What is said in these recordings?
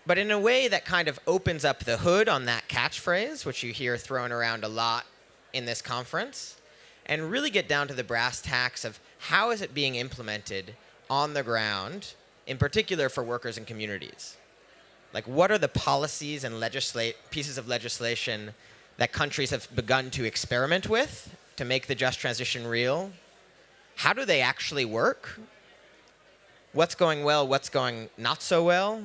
but in a way that kind of opens up the hood on that catchphrase, which you hear thrown around a lot in this conference, and really get down to the brass tacks of how is it being implemented on the ground, in particular for workers and communities. Like, what are the policies and pieces of legislation that countries have begun to experiment with to make the just transition real? How do they actually work? What's going well, what's going not so well?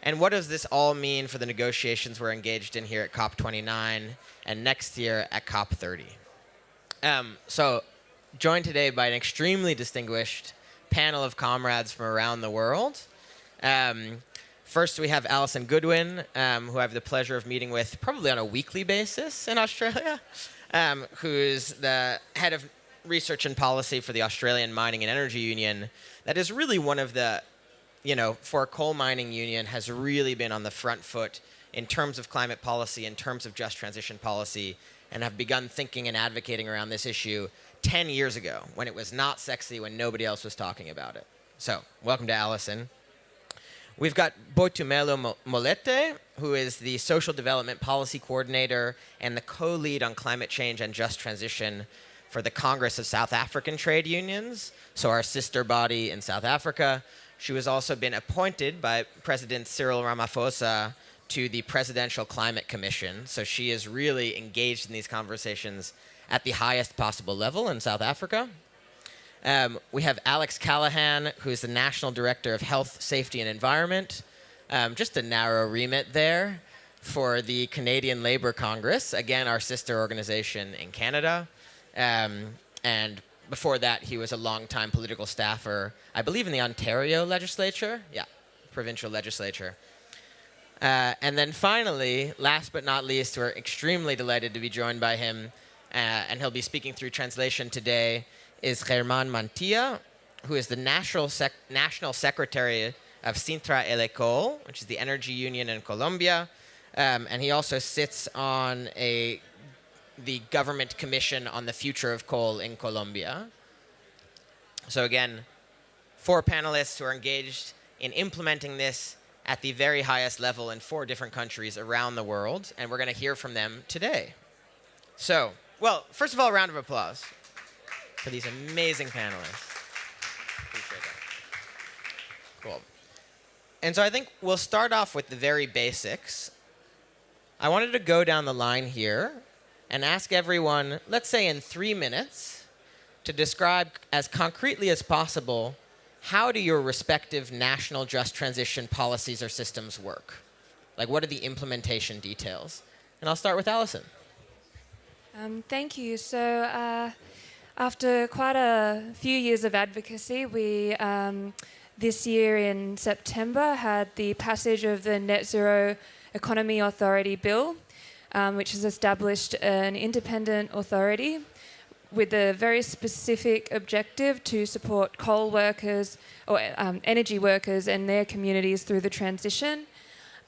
And what does this all mean for the negotiations we're engaged in here at COP29 and next year at COP30? So, joined today by an extremely distinguished panel of comrades from around the world. First, we have Alison Goodwin, who I have the pleasure of meeting with probably on a weekly basis in Australia, who's the head of research and policy for the Australian Mining and Energy Union. That is really one of the, for a coal mining union, has really been on the front foot in terms of climate policy, in terms of just transition policy, and have begun thinking and advocating around this issue 10 years ago, when it was not sexy, when nobody else was talking about it. So, welcome to Alison. We've got Boitumelo Molete, who is the Social Development Policy Coordinator and the co-lead on climate change and just transition for the Congress of South African Trade Unions, so our sister body in South Africa. She has also been appointed by President Cyril Ramaphosa to the Presidential Climate Commission, so she is really engaged in these conversations at the highest possible level in South Africa. We have Alex Callahan, who is the National Director of Health, Safety and Environment. Just a narrow remit there for the Canadian Labour Congress, again, our sister organization in Canada. And before that, he was a longtime political staffer, I believe in the Ontario legislature. Yeah, provincial legislature. And then finally, last but not least, we're extremely delighted to be joined by him, and he'll be speaking through translation today, is Germán Mantilla, who is the National Secretary of Sintra Elecol, which is the energy union in Colombia. And he also sits on the government commission on the future of coal in Colombia. So again, 4 panelists who are engaged in implementing this at the very highest level in 4 different countries around the world, and we're going to hear from them today. So, well, first of all, a round of applause for these amazing panelists. Appreciate that. Cool. And so I think we'll start off with the very basics. I wanted to go down the line here and ask everyone, let's say in 3 minutes, to describe as concretely as possible how do your respective national just transition policies or systems work? Like, what are the implementation details? And I'll start with Alison. Thank you. So after quite a few years of advocacy, we this year in September had the passage of the Net Zero Economy Authority Bill, which has established an independent authority with a very specific objective to support coal workers or energy workers and their communities through the transition.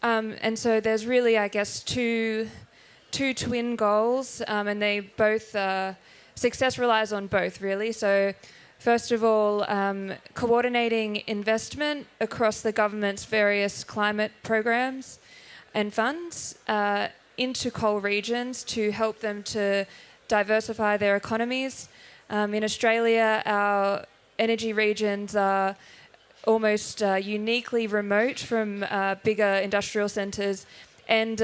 And so there's really, I guess, two twin goals, and they both, success relies on both, really. So first of all, coordinating investment across the government's various climate programs and funds into coal regions to help them to diversify their economies. In Australia, our energy regions are almost uniquely remote from bigger industrial centres and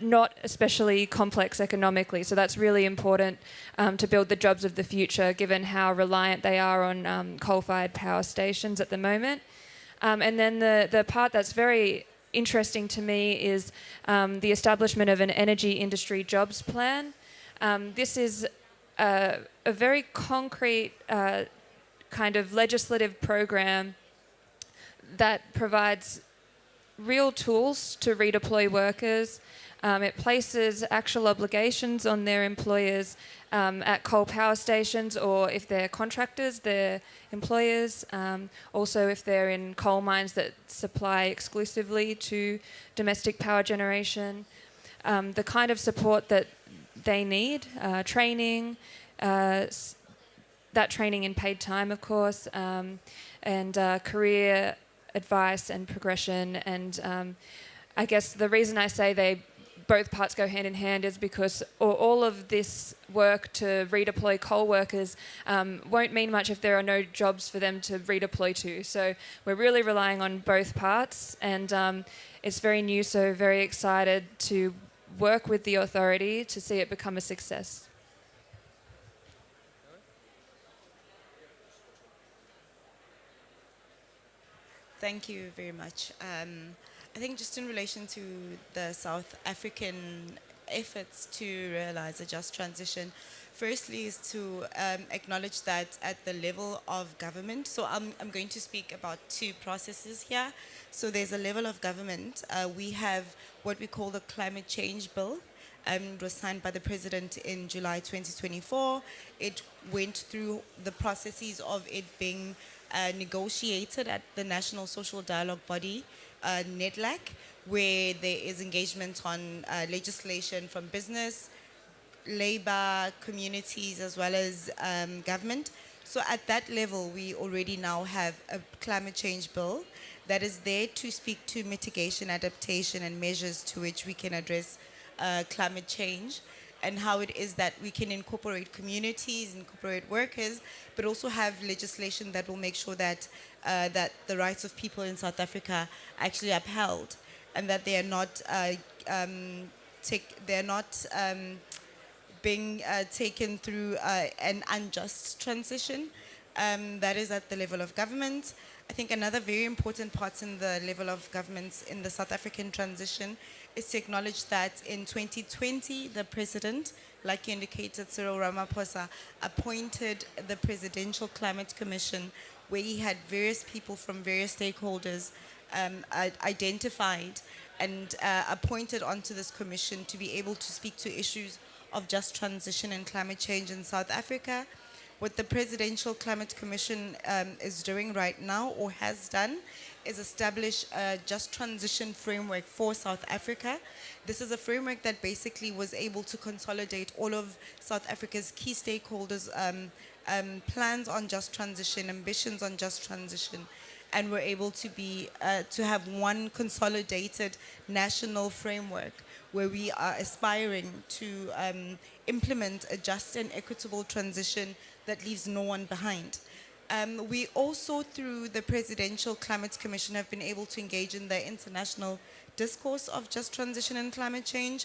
not especially complex economically. So that's really important to build the jobs of the future, given how reliant they are on coal-fired power stations at the moment. And then the part that's very interesting to me is the establishment of an energy industry jobs plan. This is a very concrete kind of legislative program that provides real tools to redeploy workers. It places actual obligations on their employers at coal power stations, or if they're contractors, their employers. Also, if they're in coal mines that supply exclusively to domestic power generation. The kind of support that they need, training, that training in paid time, of course, and career advice and progression. And I guess the reason I say both parts go hand in hand is because all of this work to redeploy coal workers won't mean much if there are no jobs for them to redeploy to. So we're really relying on both parts, and it's very new, so very excited to work with the authority to see it become a success. Thank you very much. I think just in relation to the South African efforts to realize a just transition, firstly is to acknowledge that at the level of government, so I'm going to speak about two processes here. So there's a level of government. We have what we call the climate change bill. It was signed by the president in July 2024. It went through the processes of it being negotiated at the National Social Dialogue Body, NEDLAC, where there is engagement on legislation from business, labor, communities, as well as government. So at that level, we already now have a climate change bill that is there to speak to mitigation, adaptation, and measures to which we can address climate change, and how it is that we can incorporate communities, incorporate workers, but also have legislation that will make sure that that the rights of people in South Africa are actually upheld, and that they are not being taken through an unjust transition. That is at the level of government. I think another very important part in the level of governments in the South African transition is to acknowledge that in 2020, the president, like you indicated, Cyril Ramaphosa, appointed the Presidential Climate Commission, where he had various people from various stakeholders identified and appointed onto this commission to be able to speak to issues of just transition and climate change in South Africa. What the Presidential Climate Commission is doing right now, or has done, is establish a just transition framework for South Africa. This is a framework that basically was able to consolidate all of South Africa's key stakeholders' plans on just transition, ambitions on just transition, and we're able to be to have one consolidated national framework where we are aspiring to implement a just and equitable transition that leaves no one behind. We also, through the Presidential Climate Commission, have been able to engage in the international discourse of just transition and climate change.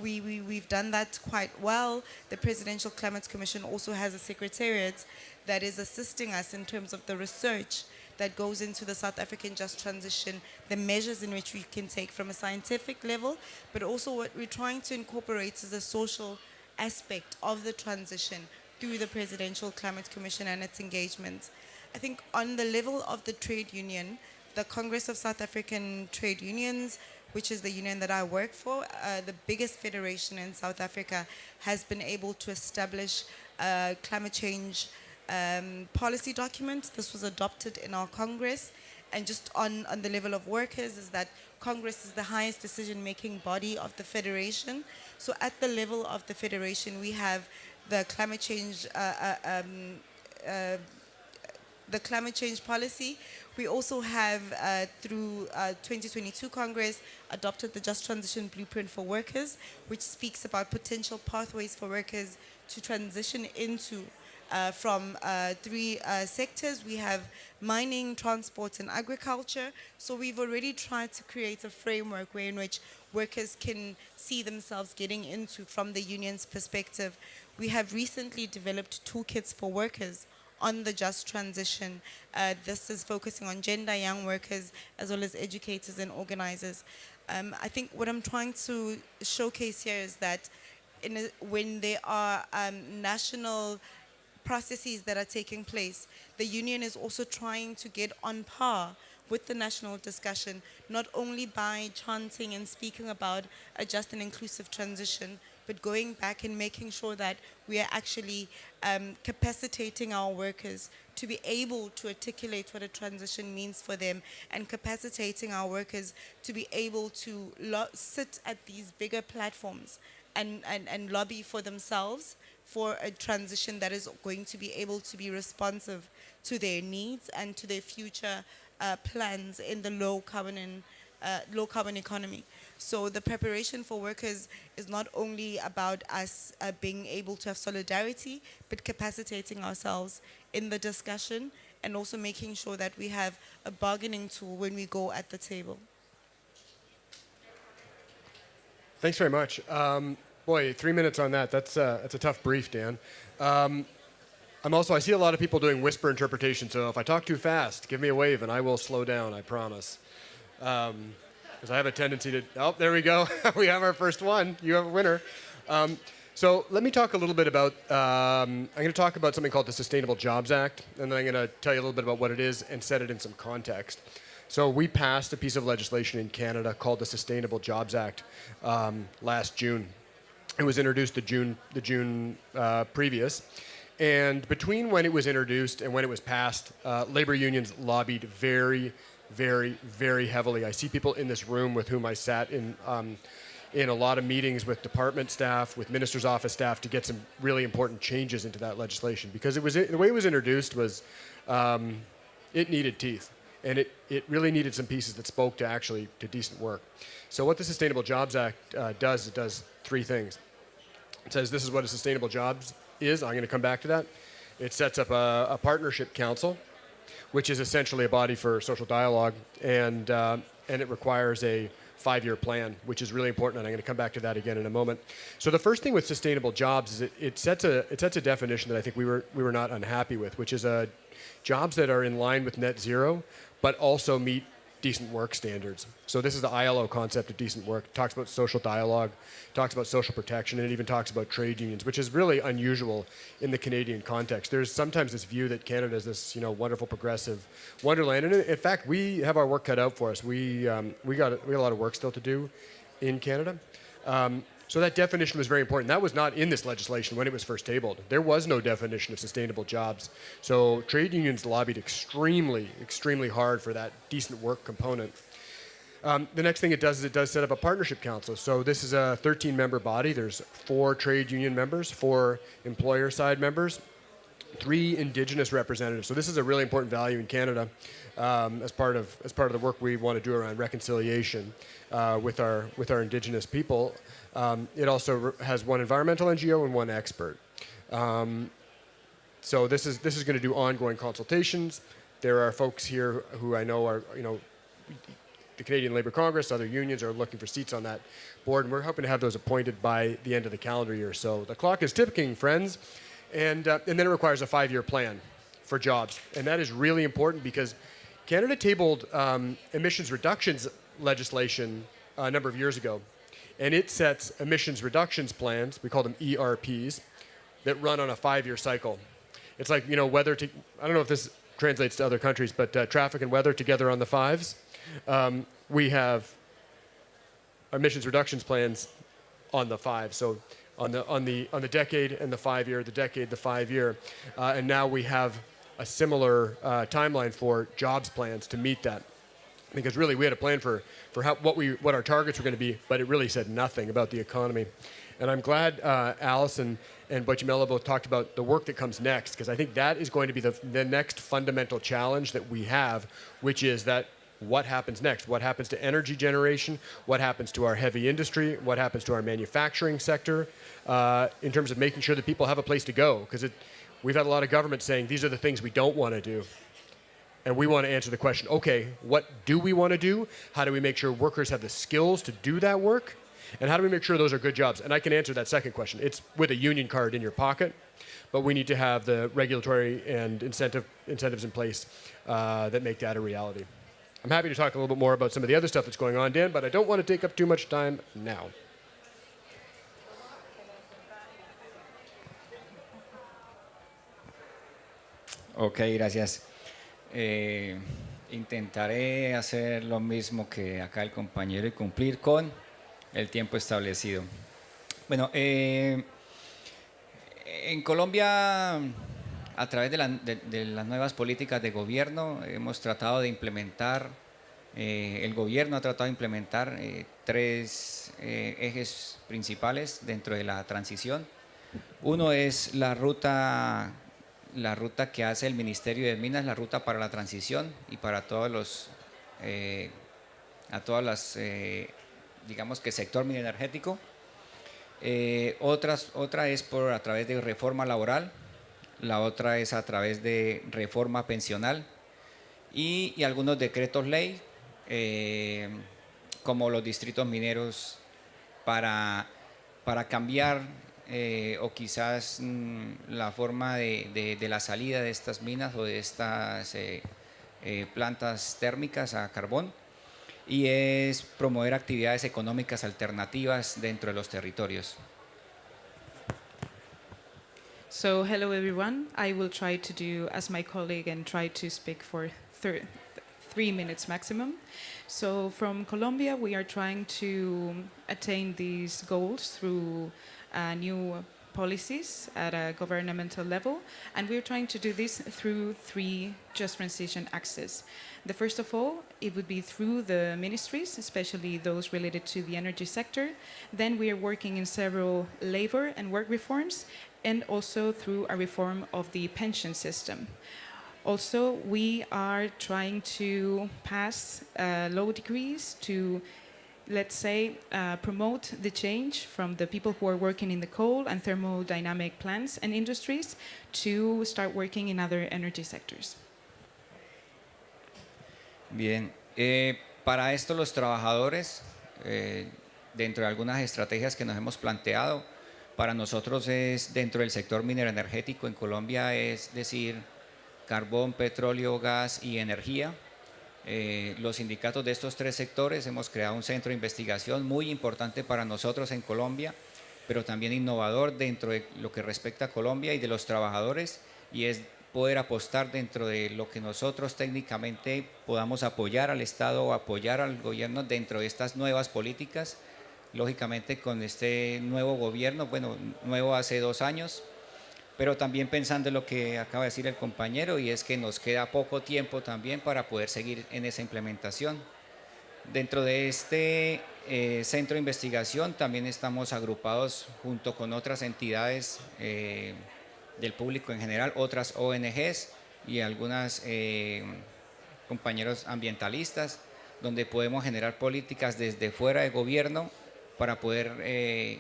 We've done that quite well. The Presidential Climate Commission also has a secretariat that is assisting us in terms of the research that goes into the South African just transition, the measures in which we can take from a scientific level, but also what we're trying to incorporate is the social aspect of the transition through the Presidential Climate Commission and its engagements. I think on the level of the trade union, the Congress of South African Trade Unions, which is the union that I work for, the biggest federation in South Africa, has been able to establish climate change policy document. This was adopted in our Congress. And just on the level of workers is that Congress is the highest decision-making body of the federation. So at the level of the federation, we have the climate change policy. We also have, through 2022 Congress, adopted the Just Transition Blueprint for Workers, which speaks about potential pathways for workers to transition into from three sectors. We have mining, transport, and agriculture. So we've already tried to create a framework in which workers can see themselves getting into from the union's perspective. We have recently developed toolkits for workers on the just transition. This is focusing on gender, young workers, as well as educators and organizers. I think what I'm trying to showcase here is that when there are national processes that are taking place, the union is also trying to get on par with the national discussion, not only by chanting and speaking about a just and inclusive transition, but going back and making sure that we are actually capacitating our workers to be able to articulate what a transition means for them, and capacitating our workers to be able to sit at these bigger platforms and lobby for themselves for a transition that is going to be able to be responsive to their needs and to their future plans in the low carbon economy. So the preparation for workers is not only about us being able to have solidarity, but capacitating ourselves in the discussion and also making sure that we have a bargaining tool when we go at the table. Thanks very much. Boy, 3 minutes on that. That's a tough brief, Dan. I see a lot of people doing whisper interpretation, so if I talk too fast, give me a wave and I will slow down, I promise. Because I have a tendency to, oh, there we go. We have our first one. You have a winner. So let me talk a little bit about, I'm going to talk about something called the Sustainable Jobs Act, and then I'm going to tell you a little bit about what it is and set it in some context. So we passed a piece of legislation in Canada called the Sustainable Jobs Act last June. It was introduced the June previous. And between when it was introduced and when it was passed, labor unions lobbied very, very, very heavily. I see people in this room with whom I sat in a lot of meetings with department staff, with minister's office staff to get some really important changes into that legislation. Because the way it was introduced was it needed teeth. And it really needed some pieces that spoke to decent work. So what the Sustainable Jobs Act does, it does three things. It says this is what a sustainable jobs is. I'm going to come back to that. It sets up a partnership council, which is essentially a body for social dialogue, and it requires a 5-year plan, which is really important, and I'm going to come back to that again in a moment. So the first thing with sustainable jobs is it sets a definition that I think we were not unhappy with, which is jobs that are in line with net zero, but also meet decent work standards. So this is the ILO concept of decent work. It talks about social dialogue, talks about social protection, and it even talks about trade unions, which is really unusual in the Canadian context. There's sometimes this view that Canada is this, wonderful progressive wonderland, and in fact, we have our work cut out for us. We got a lot of work still to do in Canada. So that definition was very important. That was not in this legislation when it was first tabled. There was no definition of sustainable jobs. So trade unions lobbied extremely, extremely hard for that decent work component. The next thing it does is it does set up a partnership council. So this is a 13-member body. There's 4 trade union members, 4 employer side members, 3 Indigenous representatives. So this is a really important value in Canada as part of the work we want to do around reconciliation with our Indigenous people. It also has 1 environmental NGO and 1 expert. So this is going to do ongoing consultations. There are folks here who I know are, the Canadian Labour Congress, other unions are looking for seats on that board, and we're hoping to have those appointed by the end of the calendar year. So the clock is ticking, friends, and then it requires a 5-year plan for jobs, and that is really important because Canada tabled emissions reductions legislation a number of years ago, and it sets emissions reductions plans, we call them ERPs, that run on a 5-year cycle. It's like, weather, I don't know if this translates to other countries, but traffic and weather together on the 5s. We have emissions reductions plans on the 5. So on the decade and the 5-year, the decade, the 5-year, and now we have a similar timeline for jobs plans to meet that. Because really we had a plan for what our targets were going to be, but it really said nothing about the economy. And I'm glad Alison and Bochimelo both talked about the work that comes next, because I think that is going to be the next fundamental challenge that we have, which is that what happens next? What happens to energy generation? What happens to our heavy industry? What happens to our manufacturing sector in terms of making sure that people have a place to go? Because we've had a lot of government saying these are the things we don't want to do. And we want to answer the question, okay, what do we want to do? How do we make sure workers have the skills to do that work? And how do we make sure those are good jobs? And I can answer that second question. It's with a union card in your pocket, but we need to have the regulatory and incentives in place that make that a reality. I'm happy to talk a little bit more about some of the other stuff that's going on, Dan, but I don't want to take up too much time now. Ok, gracias. Intentaré hacer lo mismo que acá el compañero y cumplir con el tiempo establecido. Bueno, en Colombia, a través de las nuevas políticas de gobierno, hemos tratado de implementar, el gobierno ha tratado de implementar 3 ejes principales dentro de la transición. Uno es la ruta la ruta que hace el Ministerio de Minas, la ruta para la transición y para todos los, a todas las, digamos que sector minenergético. Otra es a través de reforma laboral, la otra es a través de reforma pensional y algunos decretos ley, como los distritos mineros para cambiar o quizás la forma de la salida de estas minas o de estas plantas térmicas a carbón, y es promover actividades económicas alternativas dentro de los territorios. So, hello everyone. I will try to do as my colleague and try to speak for 3 minutes maximum. So, from Colombia, we are trying to attain these goals through new policies at a governmental level, and we're trying to do this through 3 just transition axes. The first of all, it would be through the ministries, especially those related to the energy sector. Then we are working in several labor and work reforms, and also through a reform of the pension system. Also, we are trying to pass law decrees to, let's say, promote the change from the people who are working in the coal and thermodynamic plants and industries to start working in other energy sectors. Bien, para esto los trabajadores, dentro de algunas estrategias que nos hemos planteado, para nosotros es dentro del sector minero energético en Colombia, es decir, carbón, petróleo, gas y energía. Los sindicatos de estos 3 sectores hemos creado un centro de investigación muy importante para nosotros en Colombia, pero también innovador dentro de lo que respecta a Colombia y de los trabajadores, y es poder apostar dentro de lo que nosotros técnicamente podamos apoyar al Estado o apoyar al gobierno dentro de estas nuevas políticas. Lógicamente con este nuevo gobierno, bueno, nuevo hace 2 años, pero también pensando en lo que acaba de decir el compañero, y es que nos queda poco tiempo también para poder seguir en esa implementación. Dentro de este centro de investigación también estamos agrupados junto con otras entidades del público en general, otras ONGs y algunos compañeros ambientalistas, donde podemos generar políticas desde fuera de gobierno para poder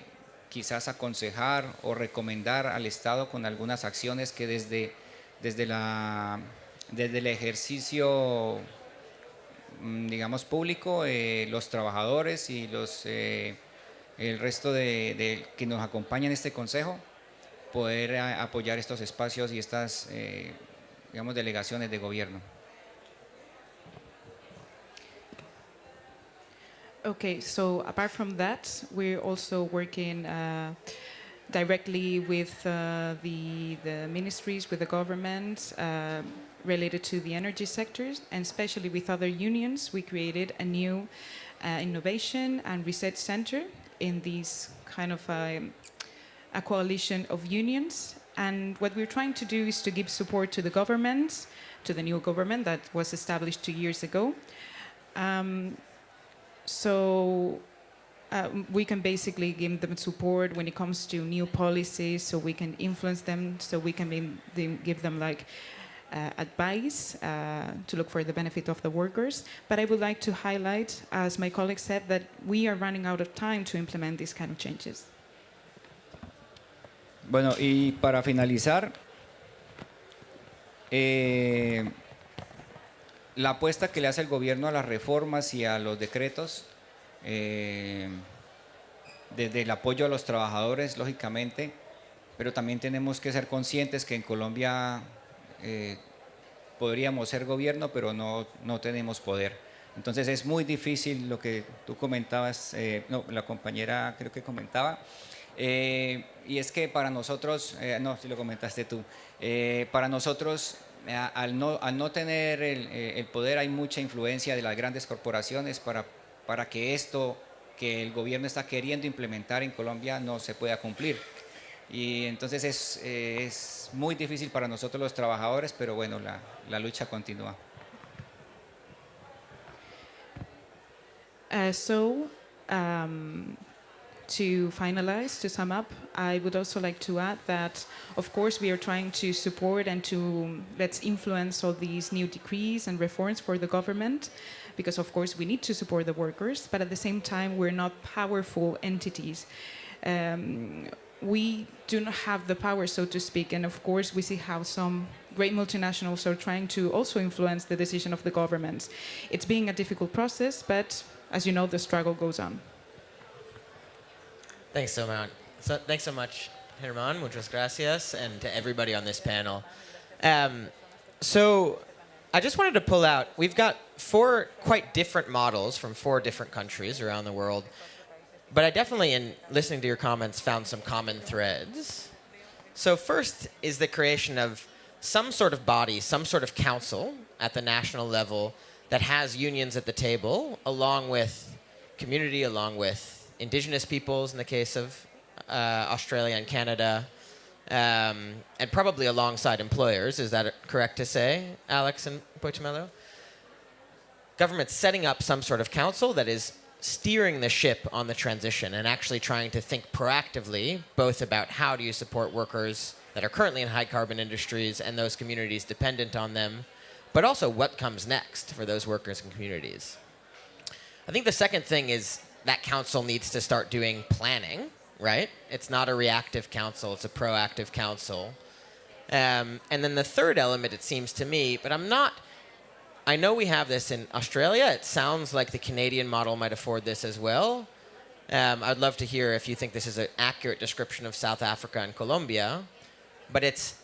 quizás aconsejar o recomendar al Estado con algunas acciones que desde el ejercicio, digamos, público, los trabajadores y el resto de que nos acompañan en este consejo, poder apoyar estos espacios y estas, digamos, delegaciones de gobierno. Okay, so apart from that, we're also working directly with the ministries, with the government, related to the energy sectors, and especially with other unions. We created a new innovation and research center in this kind of a coalition of unions. And what we're trying to do is to give support to the government, to the new government that was established 2 years ago. So we can basically give them support when it comes to new policies, so we can influence them, so we can give them like advice to look for the benefit of the workers. But I would like to highlight, as my colleague said, that we are running out of time to implement these kind of changes. Bueno, y para finalizar, la apuesta que le hace el gobierno a las reformas y a los decretos, desde el apoyo a los trabajadores, lógicamente, pero también tenemos que ser conscientes que en Colombia podríamos ser gobierno, pero no tenemos poder. Entonces es muy difícil lo que tú comentabas, no, la compañera creo que comentaba, y es que para nosotros, no, si lo comentaste tú, para nosotros, al no tener el poder, hay mucha influencia de las grandes corporaciones para que esto que el gobierno está queriendo implementar en Colombia no se pueda cumplir. Y entonces es muy difícil para nosotros los trabajadores, pero bueno, la lucha continúa. to finalize, to sum up, I would also like to add that, of course, we are trying to support and to let's influence all these new decrees and reforms for the government, because of course we need to support the workers, but at the same time we're not powerful entities. We do not have the power, so to speak, and of course we see how some great multinationals are trying to also influence the decision of the governments. It's being a difficult process, but as you know, the struggle goes on. Thanks thanks so much, Germán. Muchas gracias, and to everybody on this panel. So I just wanted to pull out, we've got 4 quite different models from 4 different countries around the world, but I definitely, in listening to your comments, found some common threads. So first is the creation of some sort of body, some sort of council at the national level that has unions at the table, along with community, along with indigenous peoples in the case of Australia and Canada, and probably alongside employers. Is that correct to say, Alex and Boitumelo? Government's setting up some sort of council that is steering the ship on the transition and actually trying to think proactively both about how do you support workers that are currently in high carbon industries and those communities dependent on them, but also what comes next for those workers and communities. I think the second thing is that council needs to start doing planning, right? It's not a reactive council, it's a proactive council. And then the third element, it seems to me, but I know we have this in Australia. It sounds like the Canadian model might afford this as well. I'd love to hear if you think this is an accurate description of South Africa and Colombia, but it's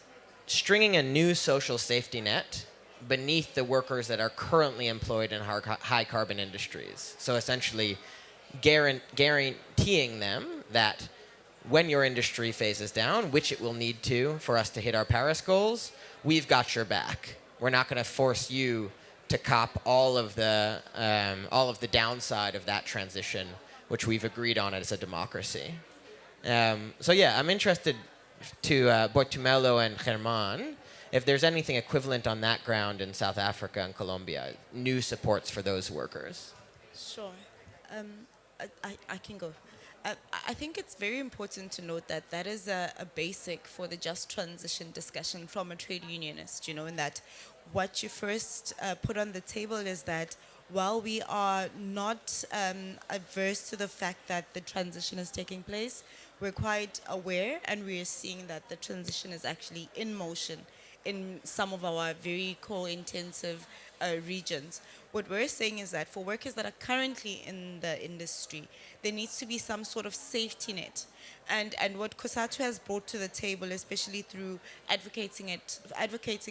stringing a new social safety net beneath the workers that are currently employed in high carbon industries. So essentially guaranteeing them that when your industry phases down, which it will need to for us to hit our Paris goals, we've got your back. We're not going to force you to cop all of the downside of that transition, which we've agreed on as a democracy. So yeah, I'm interested to Boitumelo and Germán, if there's anything equivalent on that ground in South Africa and Colombia, new supports for those workers. Sure. I can go. I think it's very important to note that that is a basic for the just transition discussion from a trade unionist, in that what you first put on the table is that while we are not adverse to the fact that the transition is taking place, we're quite aware and we are seeing that the transition is actually in motion in some of our very coal-intensive regions. What we're saying is that for workers that are currently in the industry, there needs to be some sort of safety net. And what COSATU has brought to the table, especially through advocating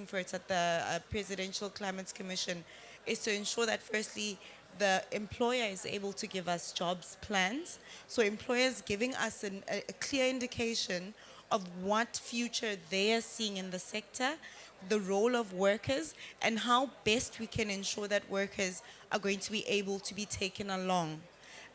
for it at the Presidential Climate Commission, is to ensure that firstly, the employer is able to give us jobs plans. So employers giving us a clear indication of what future they are seeing in the sector, the role of workers, and how best we can ensure that workers are going to be able to be taken along.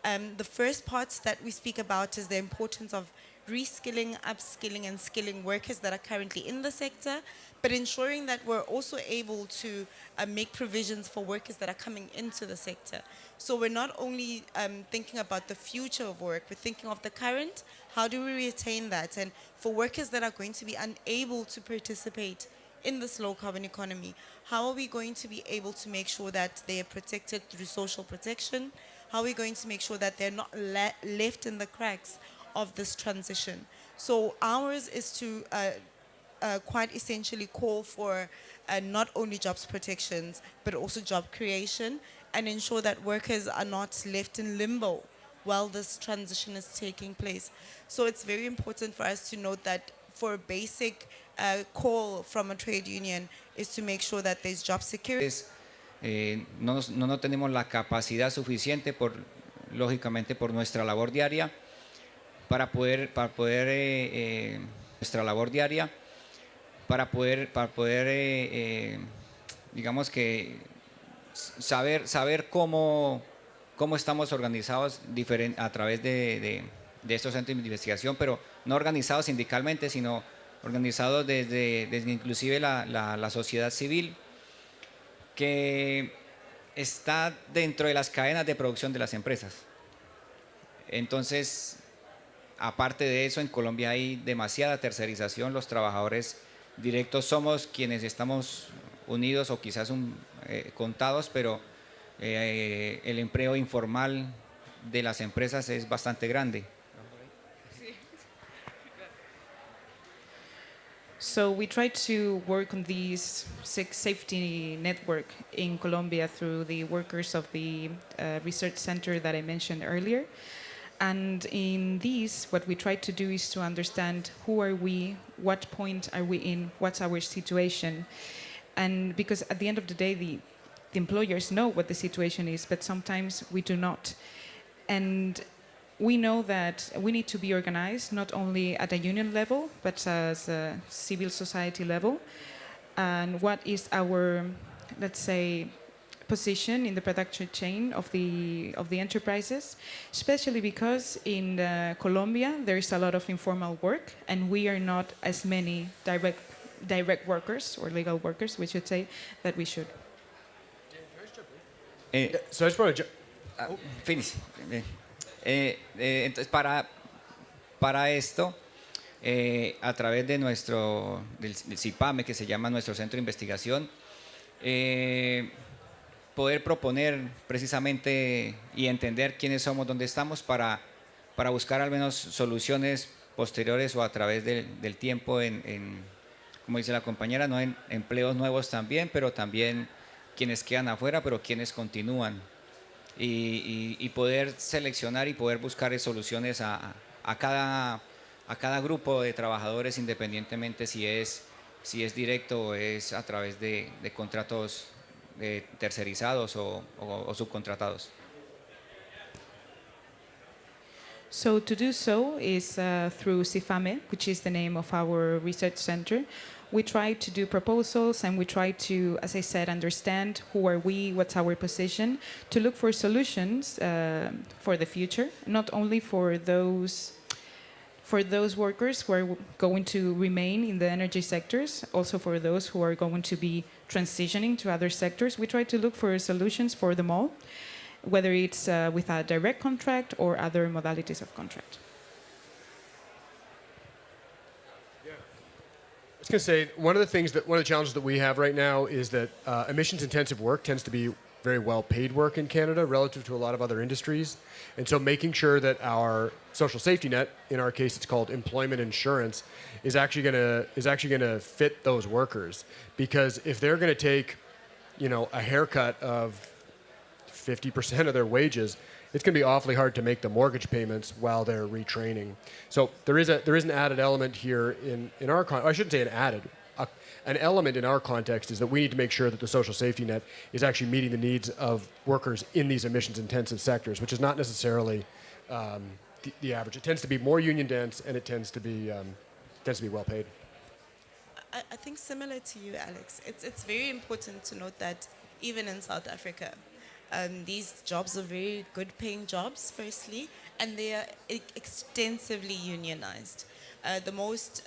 The first parts that we speak about is the importance of reskilling, upskilling, and skilling workers that are currently in the sector, but ensuring that we're also able to make provisions for workers that are coming into the sector. So we're not only thinking about the future of work, we're thinking of the current, how do we retain that? And for workers that are going to be unable to participate in this low carbon economy, how are we going to be able to make sure that they are protected through social protection? How are we going to make sure that they're not left in the cracks of this transition? So ours is to quite essentially call for not only jobs protections, but also job creation, and ensure that workers are not left in limbo while this transition is taking place. So it's very important for us to note that for a basic call from a trade union is to make sure that there's job security. No tenemos la capacidad suficiente lógicamente por nuestra labor diaria para poder digamos que saber cómo estamos organizados a través de estos centros de investigación, pero no organizados sindicalmente, sino organizados desde inclusive la sociedad civil, que está dentro de las cadenas de producción de las empresas. Entonces, aparte de eso, en Colombia hay demasiada tercerización. Los trabajadores directos somos quienes estamos unidos o quizás contados, pero el empleo informal de las empresas es bastante grande. So we try to work on this safety network in Colombia through the workers of the research center that I mentioned earlier. And in this, what we try to do is to understand who are we, what point are we in, what's our situation. And because at the end of the day, the employers know what the situation is, but sometimes we do not. And we know that we need to be organized not only at a union level, but as a civil society level. And what is our, let's say, position in the production chain of the enterprises, especially because in Colombia there is a lot of informal work, and we are not as many direct workers or legal workers, we should say, that we should. So I just want to. Finish. Entonces, para esto, a través de del CIPAME, que se llama nuestro centro de investigación, poder proponer precisamente y entender quiénes somos, dónde estamos, para buscar al menos soluciones posteriores o a través del tiempo como dice la compañera, ¿no? En empleos nuevos también, pero también quienes quedan afuera, pero quienes continúan. Y poder seleccionar y poder buscar soluciones a cada grupo de trabajadores, independientemente si es directo o es a través de contratos tercerizados o subcontratados. So to do so is through CIFAME, which is the name of our research center. We try to do proposals, and we try to, as I said, understand who are we, what's our position, to look for solutions for the future, not only for those workers who are going to remain in the energy sectors, also for those who are going to be transitioning to other sectors. We try to look for solutions for them all, whether it's with a direct contract or other modalities of contract. I was going to say, one of the challenges that we have right now is that emissions-intensive work tends to be very well-paid work in Canada relative to a lot of other industries. And so making sure that our social safety net, in our case it's called employment insurance, is actually going to fit those workers. Because if they're going to take, a haircut of 50% of their wages, it's going to be awfully hard to make the mortgage payments while they're retraining. So there is an added element here in our I shouldn't say an element in our context is that we need to make sure that the social safety net is actually meeting the needs of workers in these emissions-intensive sectors, which is not necessarily the average. It tends to be more union dense, and it tends to be well paid. I think similar to you, Alex, it's very important to note that even in South Africa, these jobs are very good paying jobs, firstly, and they are extensively unionized. The most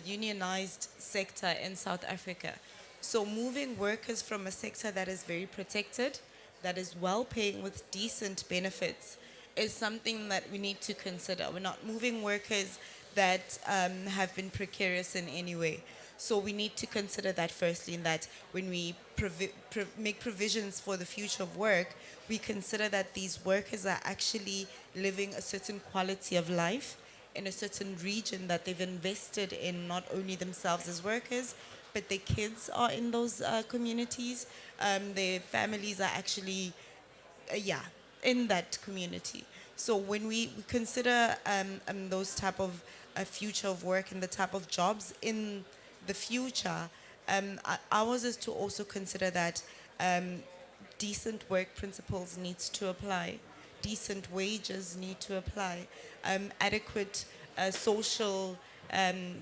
unionized sector in South Africa. So moving workers from a sector that is very protected, that is well paying with decent benefits, is something that we need to consider. We're not moving workers that have been precarious in any way. So we need to consider that firstly, in that when we make provisions for the future of work, we consider that these workers are actually living a certain quality of life in a certain region that they've invested in, not only themselves as workers, but their kids are in those communities. Their families are actually, in that community. So when we consider those type of future of work and the type of jobs in the future, ours is to also consider that decent work principles needs to apply, decent wages need to apply, adequate social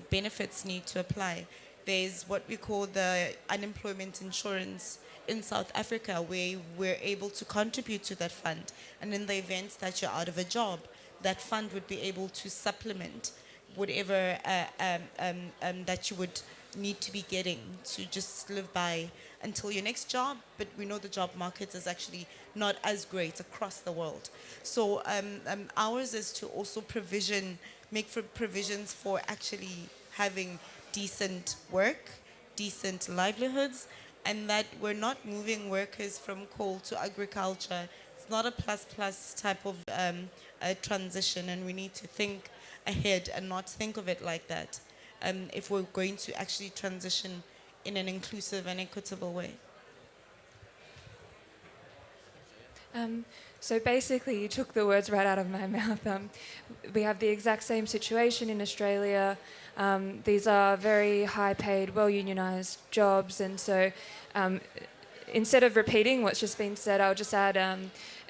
benefits need to apply. There's what we call the unemployment insurance in South Africa, where we're able to contribute to that fund. And in the event that you're out of a job, that fund would be able to supplement whatever that you would need to be getting to just live by until your next job. But we know the job market is actually not as great across the world. So ours is to also make for provisions for actually having decent work, decent livelihoods, and that we're not moving workers from coal to agriculture. It's not a plus type of transition, and we need to think ahead and not think of it like that if we're going to actually transition in an inclusive and equitable way. So basically, you took the words right out of my mouth. We have the exact same situation in Australia. These are very high-paid, well-unionised jobs, and so instead of repeating what's just been said, I'll just add,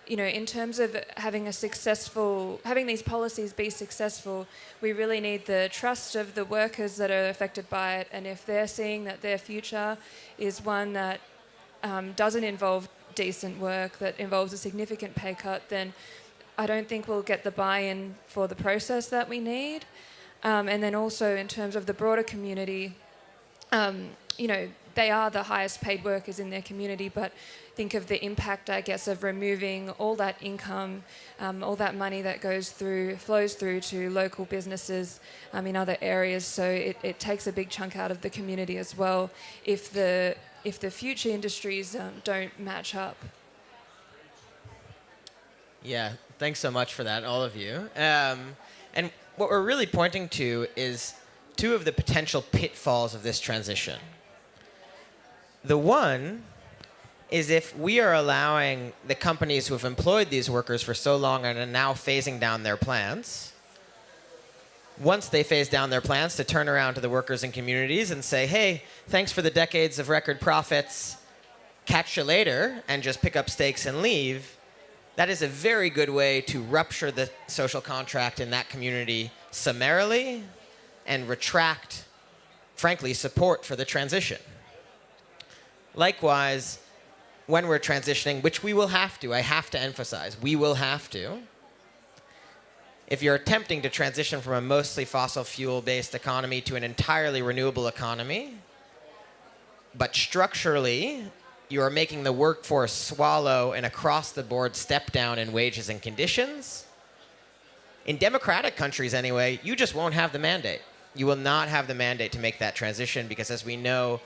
in terms of having these policies be successful, we really need the trust of the workers that are affected by it, and if they're seeing that their future is one that doesn't involve decent work, that involves a significant pay cut, then I don't think we'll get the buy-in for the process that we need. And then also in terms of the broader community, they are the highest paid workers in their community, but think of the impact, I guess, of removing all that income, all that money that flows through to local businesses in other areas. So it takes a big chunk out of the community as well if the future industries don't match up. Yeah, thanks so much for that, all of you. And what we're really pointing to is two of the potential pitfalls of this transition. The one is if we are allowing the companies who have employed these workers for so long and are now phasing down their plans, once they phase down their plans, to turn around to the workers and communities and say, hey, thanks for the decades of record profits, catch you later, and just pick up stakes and leave. That is a very good way to rupture the social contract in that community summarily and retract, frankly, support for the transition. Likewise, when we're transitioning, which we will have to, I have to emphasize, we will have to. If you're attempting to transition from a mostly fossil fuel-based economy to an entirely renewable economy, but structurally you are making the workforce swallow an across-the-board step down in wages and conditions, in democratic countries anyway, you just won't have the mandate. You will not have the mandate to make that transition because, as we know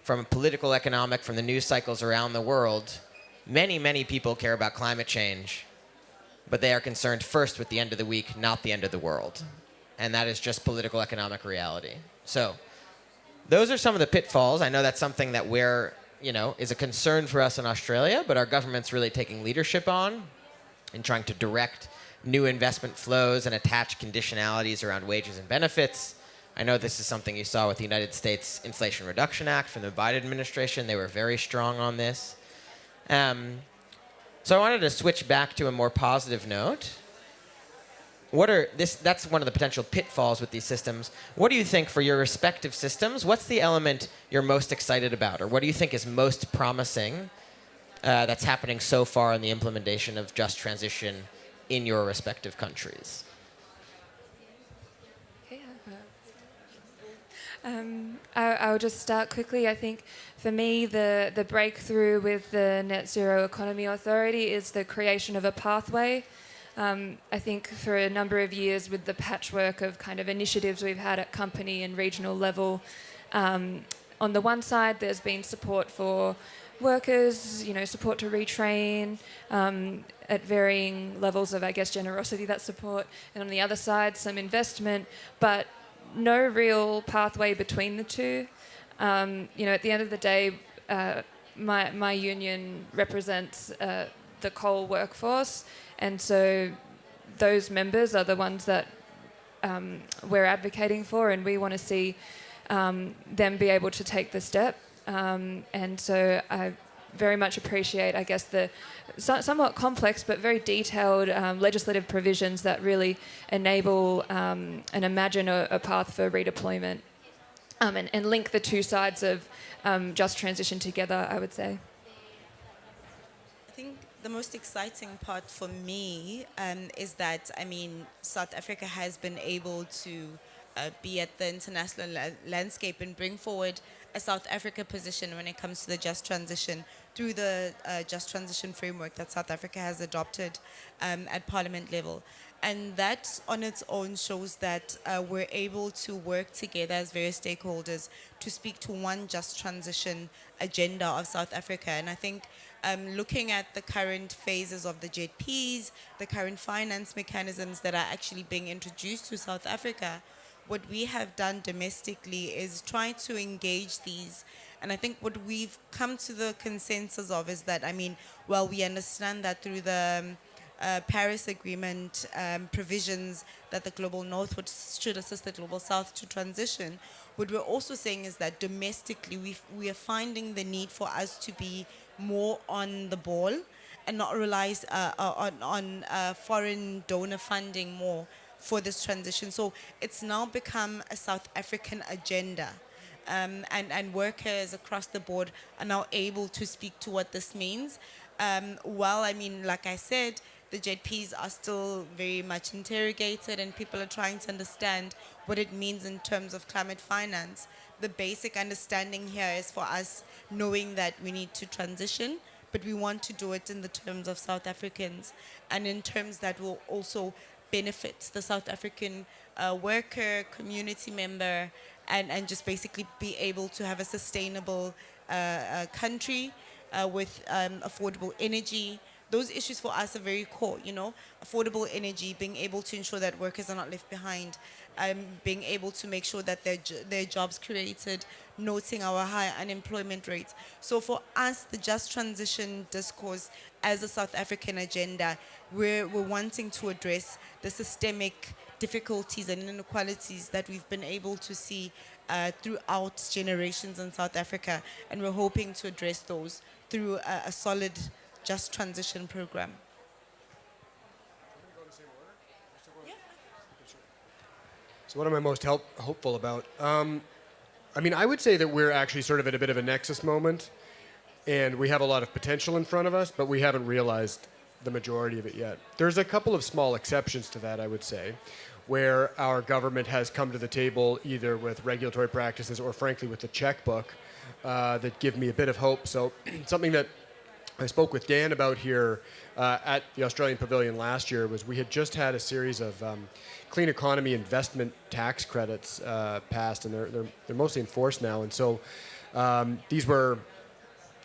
from political, economic, from the news cycles around the world, many, many people care about climate change, but they are concerned first with the end of the week, not the end of the world. And that is just political, economic reality. So those are some of the pitfalls. I know that's something that is a concern for us in Australia, but our government's really taking leadership on in trying to direct new investment flows and attach conditionalities around wages and benefits. I know this is something you saw with the United States Inflation Reduction Act from the Biden administration. They were very strong on this. So I wanted to switch back to a more positive note. That's one of the potential pitfalls with these systems. What do you think for your respective systems? What's the element you're most excited about? Or what do you think is most promising that's happening so far in the implementation of just transition in your respective countries? I'll just start quickly. I think for me, the breakthrough with the Net Zero Economy Authority is the creation of a pathway. I think for a number of years with the patchwork of kind of initiatives we've had at company and regional level, on the one side there's been support for workers, support to retrain, at varying levels of, I guess, generosity, that support. And on the other side, some investment, but no real pathway between the two. At the end of the day, my union represents the coal workforce, and so those members are the ones that we're advocating for, and we want to see them be able to take the step. And so I very much appreciate, I guess, the somewhat complex but very detailed legislative provisions that really enable and imagine a path for redeployment and link the two sides of just transition together, I would say. I think the most exciting part for me is that, South Africa has been able to be at the international landscape and bring forward a South Africa position when it comes to the just transition through the just transition framework that South Africa has adopted at parliament level. And that on its own shows that we're able to work together as various stakeholders to speak to one just transition agenda of South Africa. And I think looking at the current phases of the JPs, the current finance mechanisms that are actually being introduced to South Africa, what we have done domestically is try to engage these. And I think what we've come to the consensus of is that, I mean, well, we understand that through the Paris Agreement provisions that the Global North should assist the Global South to transition. What we're also saying is that domestically we are finding the need for us to be more on the ball and not rely on foreign donor funding more for this transition. So it's now become a South African agenda. And workers across the board are now able to speak to what this means. Well, I mean, like I said, the JPs are still very much interrogated and people are trying to understand what it means in terms of climate finance. The basic understanding here is for us knowing that we need to transition, but we want to do it in the terms of South Africans and in terms that will also benefit the South African worker, community member, and just basically be able to have a sustainable country with affordable energy. Those issues for us are very core, you know, affordable energy, being able to ensure that workers are not left behind, being able to make sure that their jobs created, noting our high unemployment rates. So for us, the just transition discourse as a South African agenda, we're wanting to address the systemic difficulties and inequalities that we've been able to see throughout generations in South Africa, and we're hoping to address those through a solid just transition program. So what am I most hopeful about? I mean, I would say that we're actually sort of at a bit of a nexus moment, and we have a lot of potential in front of us, but we haven't realized the majority of it yet. There's a couple of small exceptions to that, I would say, where our government has come to the table either with regulatory practices or frankly with the checkbook that give me a bit of hope. So something that I spoke with Dan about here at the Australian Pavilion last year was we had just had a series of clean economy investment tax credits passed, and they're mostly enforced now. And so these were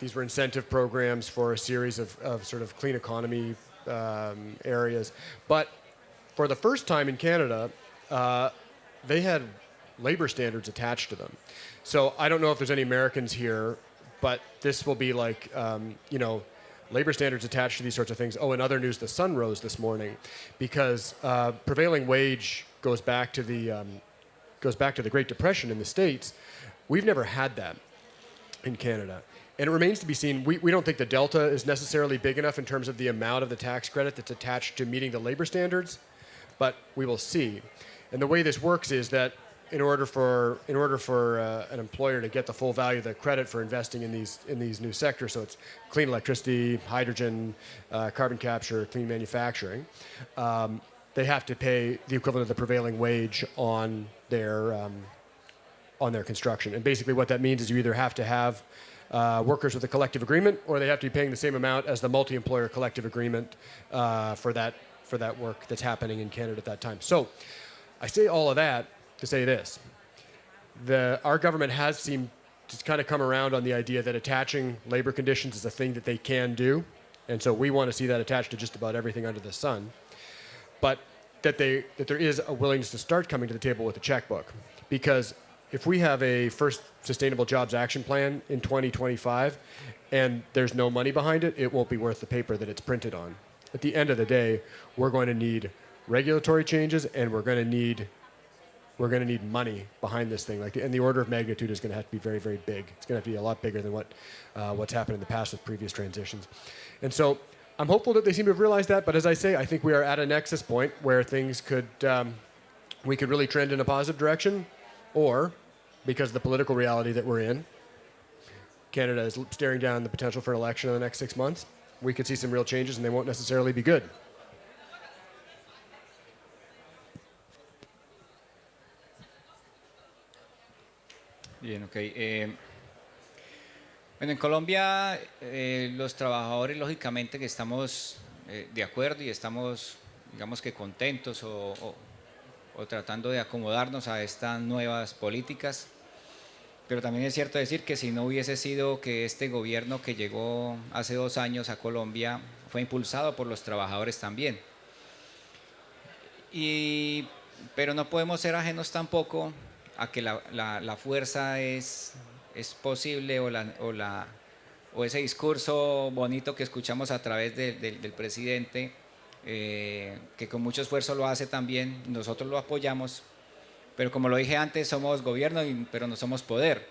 incentive programs for a series of sort of clean economy areas. But for the first time in Canada, they had labor standards attached to them. So I don't know if there's any Americans here, but this will be like, labor standards attached to these sorts of things. Oh, in other news, the sun rose this morning because prevailing wage goes back to the Great Depression in the States. We've never had that in Canada. And it remains to be seen. We don't think the delta is necessarily big enough in terms of the amount of the tax credit that's attached to meeting the labor standards, but we will see. And the way this works is that in order for an employer to get the full value of the credit for investing in these new sectors, so it's clean electricity, hydrogen, carbon capture, clean manufacturing, they have to pay the equivalent of the prevailing wage on their construction. And basically, what that means is you either have to have workers with a collective agreement, or they have to be paying the same amount as the multi-employer collective agreement for that work that's happening in Canada at that time. So, I say all of that to say this: our government has seemed to kind of come around on the idea that attaching labor conditions is a thing that they can do, and so we want to see that attached to just about everything under the sun. But that there is a willingness to start coming to the table with a checkbook, because if we have a first Sustainable Jobs Action Plan in 2025 and there's no money behind it, it won't be worth the paper that it's printed on. At the end of the day, we're going to need regulatory changes, and we're going to need money behind this thing. And the order of magnitude is going to have to be very, very big. It's going to have to be a lot bigger than what's happened in the past with previous transitions. And so I'm hopeful that they seem to have realized that. But as I say, I think we are at a nexus point where things we could really trend in a positive direction, or because of the political reality that we're in, Canada is staring down the potential for an election in the next 6 months. We could see some real changes, and they won't necessarily be good. Bien, ok. Bueno, en Colombia los trabajadores lógicamente que estamos de acuerdo y estamos, digamos que contentos o tratando de acomodarnos a estas nuevas políticas. Pero también es cierto decir que si no hubiese sido que este gobierno que llegó hace 2 años a Colombia fue impulsado por los trabajadores también. Pero no podemos ser ajenos tampoco a que la fuerza es posible o ese discurso bonito que escuchamos a través del presidente, que con mucho esfuerzo lo hace también, nosotros lo apoyamos, pero como lo dije antes, somos gobierno, pero no somos poder.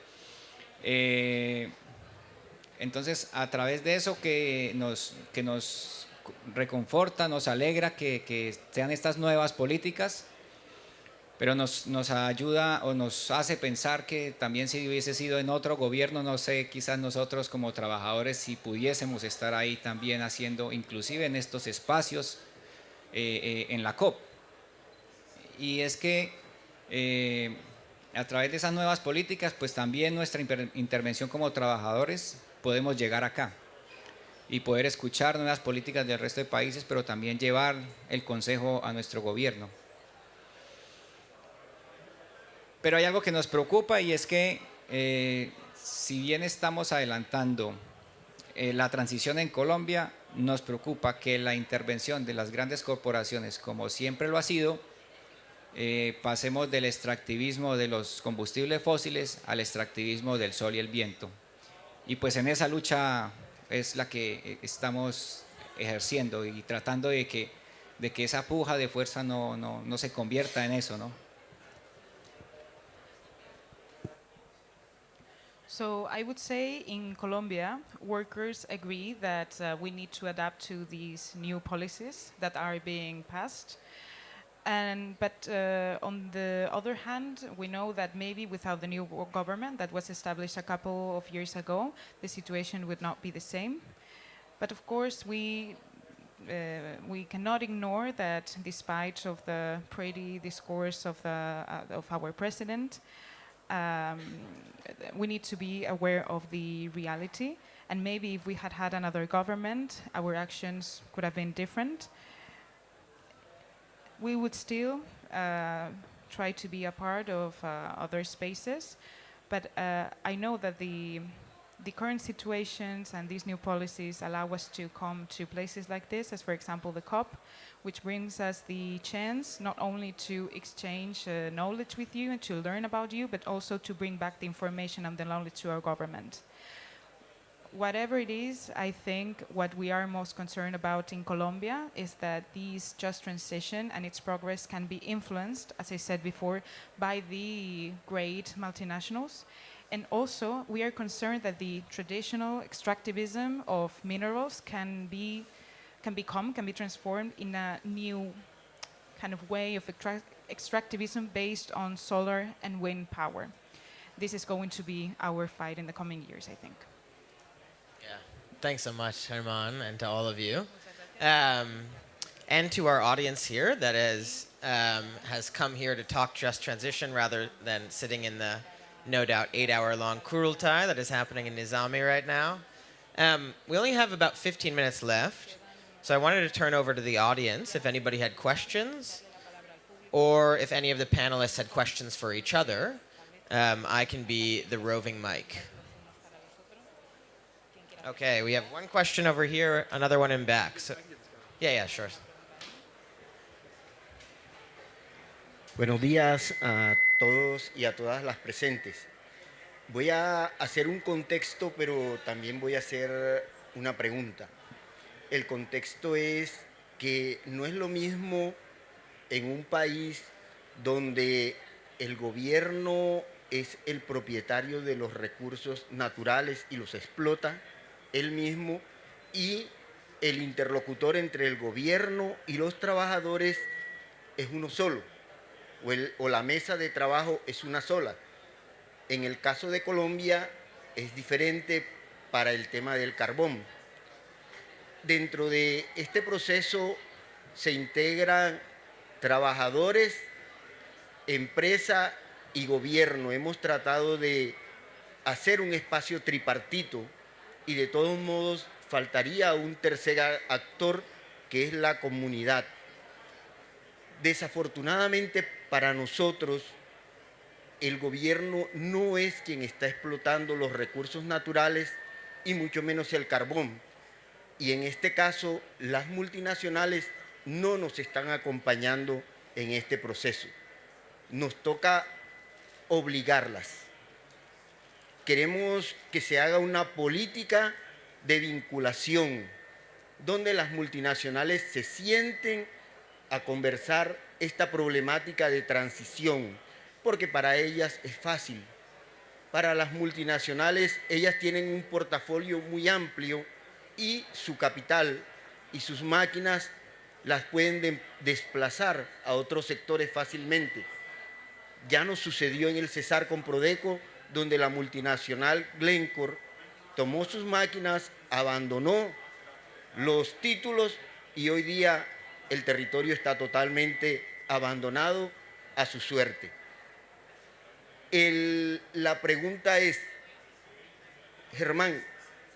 Entonces, a través de eso que nos reconforta, nos alegra que sean estas nuevas políticas, pero nos ayuda o nos hace pensar que también si hubiese sido en otro gobierno, no sé, quizás nosotros como trabajadores si pudiésemos estar ahí también haciendo, inclusive en estos espacios, en la COP. Y es que a través de esas nuevas políticas, pues también nuestra intervención como trabajadores podemos llegar acá y poder escuchar nuevas políticas del resto de países, pero también llevar el consejo a nuestro gobierno. Pero hay algo que nos preocupa y es que si bien estamos adelantando la transición en Colombia, nos preocupa que la intervención de las grandes corporaciones, como siempre lo ha sido, pasemos del extractivismo de los combustibles fósiles al extractivismo del sol y el viento. Y pues en esa lucha es la que estamos ejerciendo y tratando de que esa puja de fuerza no se convierta en eso, ¿no? So I would say in Colombia, workers agree that we need to adapt to these new policies that are being passed. But on the other hand, we know that maybe without the new government that was established a couple of years ago, the situation would not be the same. But of course, we cannot ignore that despite of the pretty discourse of our president, we need to be aware of the reality. And maybe if we had had another government, our actions could have been different. We would still try to be a part of other spaces, but I know that the current situations and these new policies allow us to come to places like this, as for example the COP, which brings us the chance not only to exchange knowledge with you and to learn about you, but also to bring back the information and the knowledge to our government. Whatever it is, I think what we are most concerned about in Colombia is that this just transition and its progress can be influenced, as I said before, by the great multinationals. And also, we are concerned that the traditional extractivism of minerals can be transformed in a new kind of way of extractivism based on solar and wind power. This is going to be our fight in the coming years, I think. Yeah. Thanks so much, Herman, and to all of you. And to our audience here that has come here to talk just transition rather than sitting in the, no doubt, 8-hour-long Kurultai that is happening in Nizami right now. We only have about 15 minutes left, so I wanted to turn over to the audience if anybody had questions, or if any of the panelists had questions for each other. I can be the roving mic. Okay, we have one question over here, another one in back. So, yeah, sure. Buenos días a todos y a todas las presentes. Voy a hacer un contexto, pero también voy a hacer una pregunta. El contexto es que no es lo mismo en un país donde el gobierno es el propietario de los recursos naturales y los explota él mismo, y el interlocutor entre el gobierno y los trabajadores es uno solo, o la mesa de trabajo es una sola. En el caso de Colombia es diferente para el tema del carbón. Dentro de este proceso se integran trabajadores, empresa y gobierno. Hemos tratado de hacer un espacio tripartito y de todos modos faltaría un tercer actor que es la comunidad. Desafortunadamente para nosotros, el gobierno no es quien está explotando los recursos naturales y mucho menos el carbón. Y en este caso, las multinacionales no nos están acompañando en este proceso. Nos toca obligarlas. Queremos que se haga una política de vinculación, donde las multinacionales se sienten a conversar esta problemática de transición, porque para ellas es fácil. Para las multinacionales, ellas tienen un portafolio muy amplio y su capital y sus máquinas las pueden desplazar a otros sectores fácilmente. Ya nos sucedió en el Cesar con Prodeco, donde la multinacional Glencore tomó sus máquinas, abandonó los títulos y hoy día el territorio está totalmente abandonado a su suerte. La pregunta es, Germán,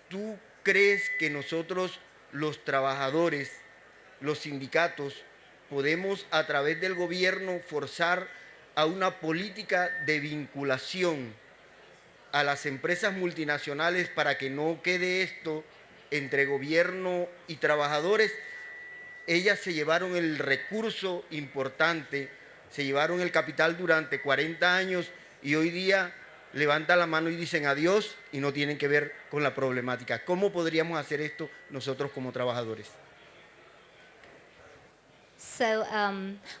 ¿tú crees que nosotros, los trabajadores, los sindicatos, podemos a través del gobierno forzar a una política de vinculación a las empresas multinacionales para que no quede esto entre gobierno y trabajadores? Ellas se llevaron el recurso importante, se llevaron el capital durante 40 años y hoy día levantan la mano y dicen adiós y no tienen que ver con la problemática. ¿Cómo podríamos hacer esto nosotros como trabajadores? So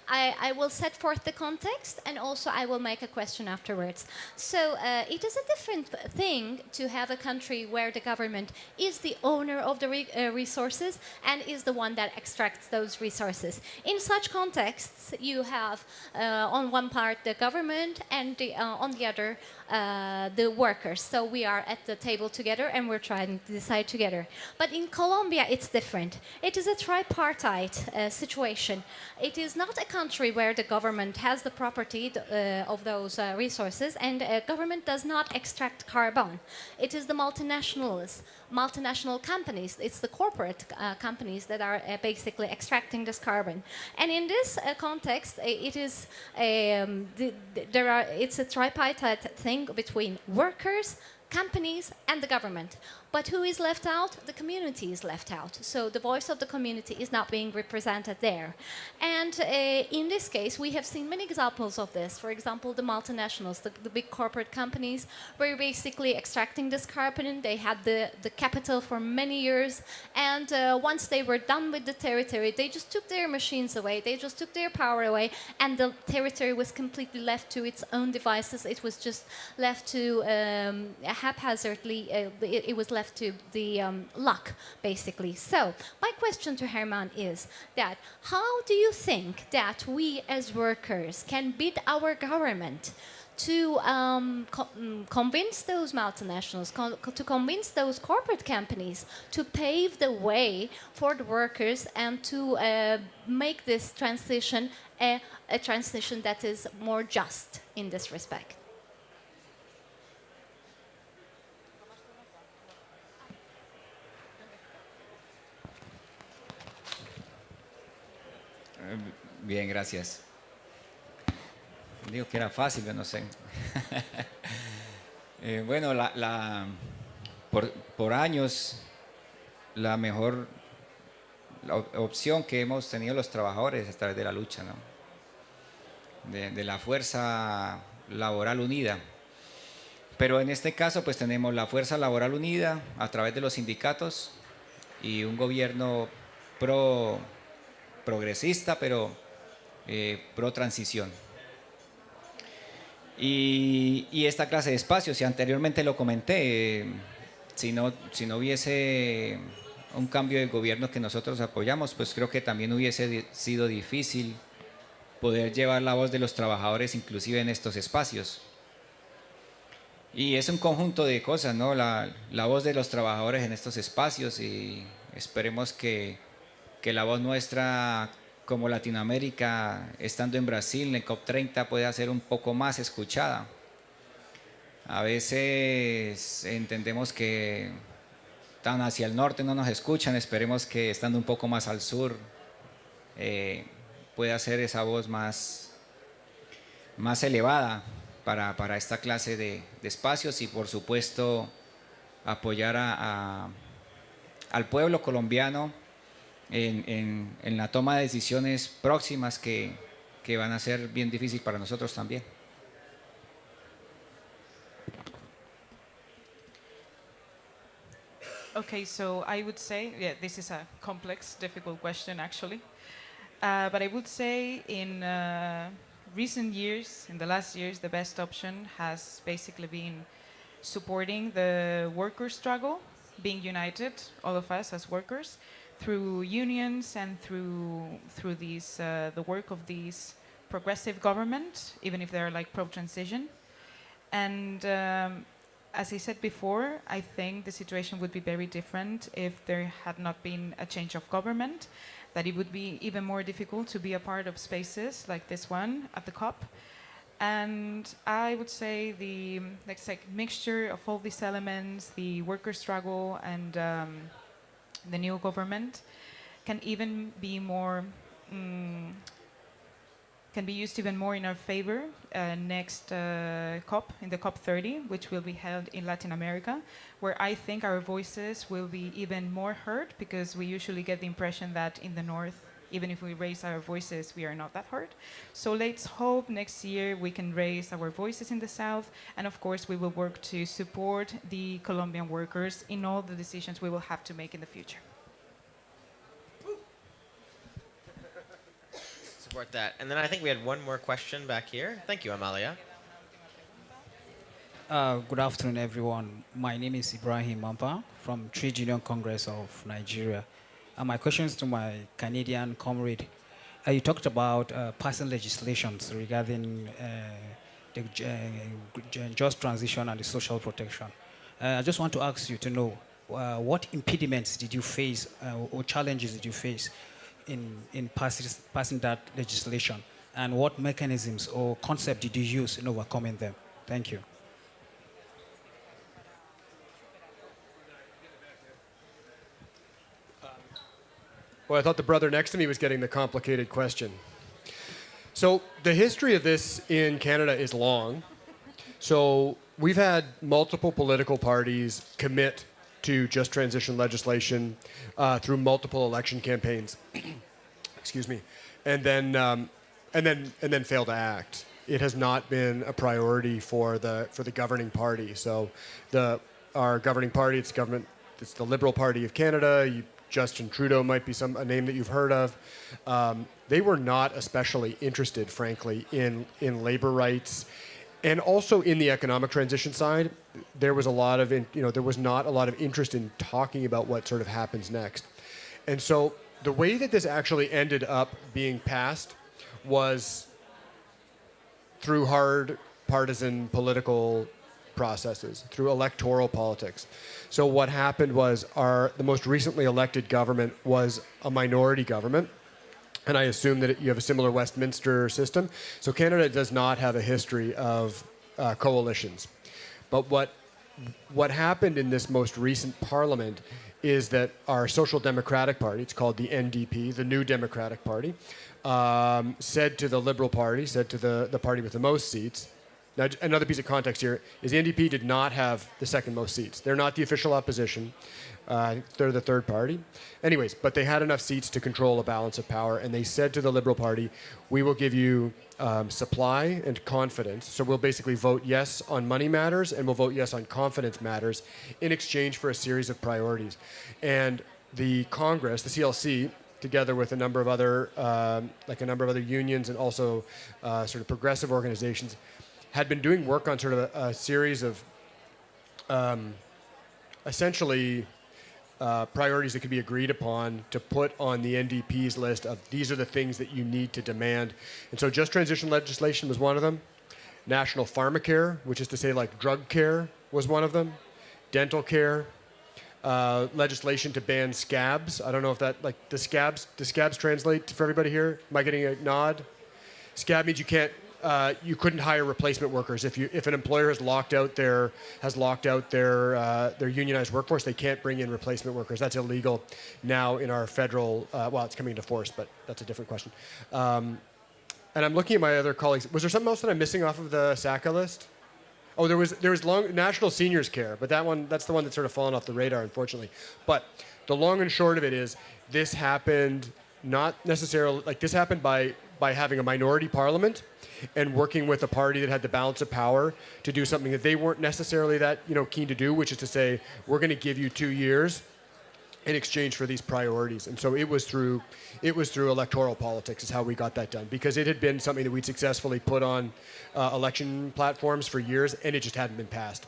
I will set forth the context and also I will make a question afterwards. So it is a different thing to have a country where the government is the owner of the resources and is the one that extracts those resources. In such contexts, you have on one part the government and on the other the workers. So we are at the table together and we're trying to decide together. But in Colombia, it's different. It is a tripartite situation. It is not a country where the government has the property of those resources and government does not extract carbon. It is the multinational companies, it's the corporate companies that are basically extracting this carbon. And in this context, it's a tripartite thing between workers, companies and the government. But who is left out? The community is left out. So the voice of the community is not being represented there. And in this case, we have seen many examples of this. For example, the multinationals, the big corporate companies, were basically extracting this carbon. They had the capital for many years. And once they were done with the territory, they just took their machines away. They just took their power away. And the territory was completely left to its own devices. It was just left to haphazardly, it was left to the luck, basically. So my question to Herman is that how do you think that we as workers can bid our government to convince those multinationals, to convince those corporate companies to pave the way for the workers and to make this transition a transition that is more just in this respect? Bien, gracias. Digo que era fácil, yo no sé. Bueno, por años la mejor opción que hemos tenido los trabajadores a través de la lucha, ¿no? de la fuerza laboral unida. Pero en este caso pues tenemos la fuerza laboral unida a través de los sindicatos y un gobierno progresista, pero pro transición. Y esta clase de espacios, y anteriormente lo comenté, si no hubiese un cambio de gobierno que nosotros apoyamos, pues creo que también hubiese sido difícil poder llevar la voz de los trabajadores inclusive en estos espacios. Y es un conjunto de cosas, ¿no? La voz de los trabajadores en estos espacios, y esperemos que la voz nuestra como Latinoamérica, estando en Brasil, en el COP30, pueda ser un poco más escuchada. A veces entendemos que tan hacia el norte no nos escuchan, esperemos que estando un poco más al sur pueda ser esa voz más elevada para esta clase de espacios y por supuesto apoyar al pueblo colombiano en la toma de decisiones próximas que van a ser bien difíciles para nosotros también. Okay, so I would say, yeah, this is a complex, difficult question actually. But I would say in recent years, in the last years, the best option has basically been supporting the worker struggle, being united, all of us as workers, through unions and through these the work of these progressive government, even if they're like pro-transition. And as I said before, I think the situation would be very different if there had not been a change of government, that it would be even more difficult to be a part of spaces like this one at the COP. And I would say the mixture of all these elements, the worker struggle and the new government, can even be more can be used even more in our favor next COP, in the COP30, which will be held in Latin America, where I think our voices will be even more heard, because we usually get the impression that in the North, even if we raise our voices, we are not that heard. So let's hope next year we can raise our voices in the South, and of course we will work to support the Colombian workers in all the decisions we will have to make in the future. Support that. And then I think we had one more question back here. Thank you, Amalia. Good afternoon, everyone. My name is Ibrahim Mampa from Trade Union Congress of Nigeria. My question is to my Canadian comrade. You talked about passing legislations regarding the just transition and the social protection. I just want to ask you to know what impediments did you face or challenges did you face in passing that legislation, and what mechanisms or concept did you use in overcoming them? Thank you. Well, I thought the brother next to me was getting the complicated question. So the history of this in Canada is long. So we've had multiple political parties commit to just transition legislation through multiple election campaigns. Excuse me, and then fail to act. It has not been a priority for the governing party. So our governing party, it's the Liberal Party of Canada. Justin Trudeau might be a name that you've heard of. They were not especially interested, frankly, in labor rights. And also in the economic transition side, there was not a lot of interest in talking about what sort of happens next. And so the way that this actually ended up being passed was through hard partisan political processes, through electoral politics. So what happened was the most recently elected government was a minority government. And I assume that you have a similar Westminster system. So Canada does not have a history of coalitions. But what happened in this most recent parliament is that our Social Democratic Party, it's called the NDP, the New Democratic Party, said to the Liberal Party, said to the party with the most seats. Now, another piece of context here is the NDP did not have the second most seats. They're not the official opposition. They're the third party. Anyways, but they had enough seats to control a balance of power, and they said to the Liberal Party, we will give you supply and confidence. So we'll basically vote yes on money matters, and we'll vote yes on confidence matters in exchange for a series of priorities. And the Congress, the CLC, together with a number of other unions and also sort of progressive organizations, had been doing work on sort of a series of essentially priorities that could be agreed upon to put on the NDP's list of these are the things that you need to demand. And so just transition legislation was one of them. National pharmacare, which is to say like drug care, was one of them. Dental care. Legislation to ban scabs. I don't know if that, does scabs translate for everybody here? Am I getting a nod? Scab means you can't you couldn't hire replacement workers. If an employer has locked out their unionized workforce, they can't bring in replacement workers. That's illegal now in our federal. Well, it's coming into force, but that's a different question. And I'm looking at my other colleagues. Was there something else that I'm missing off of the SACA list? Oh, there was national seniors care, but that's the one that's sort of fallen off the radar, unfortunately. But the long and short of it is, this happened not necessarily this happened by having a minority parliament and working with a party that had the balance of power to do something that they weren't necessarily that keen to do, which is to say, we're going to give you 2 years in exchange for these priorities. And so it was through electoral politics is how we got that done, because it had been something that we'd successfully put on election platforms for years, and it just hadn't been passed.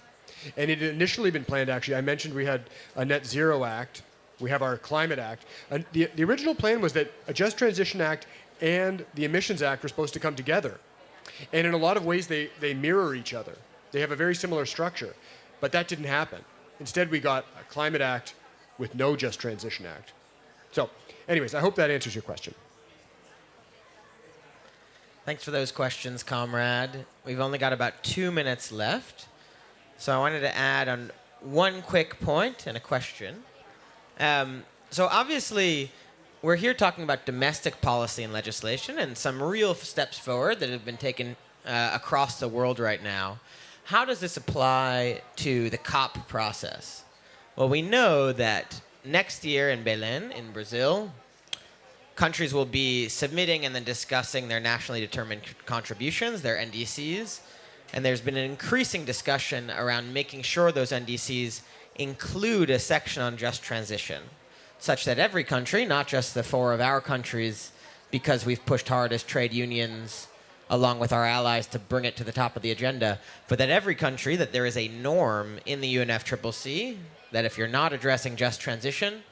And it had initially been planned, actually. I mentioned we had a Net Zero Act. We have our Climate Act. And the original plan was that a Just Transition Act and the Emissions Act were supposed to come together. And in a lot of ways, they mirror each other. They have a very similar structure. But that didn't happen. Instead, we got a Climate Act with no Just Transition Act. So, anyways, I hope that answers your question. Thanks for those questions, comrade. We've only got about 2 minutes left. So I wanted to add on one quick point and a question. So obviously, we're here talking about domestic policy and legislation and some real steps forward that have been taken across the world right now. How does this apply to the COP process? Well, we know that next year in Belém, in Brazil, countries will be submitting and then discussing their nationally determined contributions, their NDCs, and there's been an increasing discussion around making sure those NDCs include a section on just transition, such that every country, not just the 4 of our countries, because we've pushed hard as trade unions along with our allies to bring it to the top of the agenda, but that every country, that there is a norm in the UNFCCC that if you're not addressing just transition,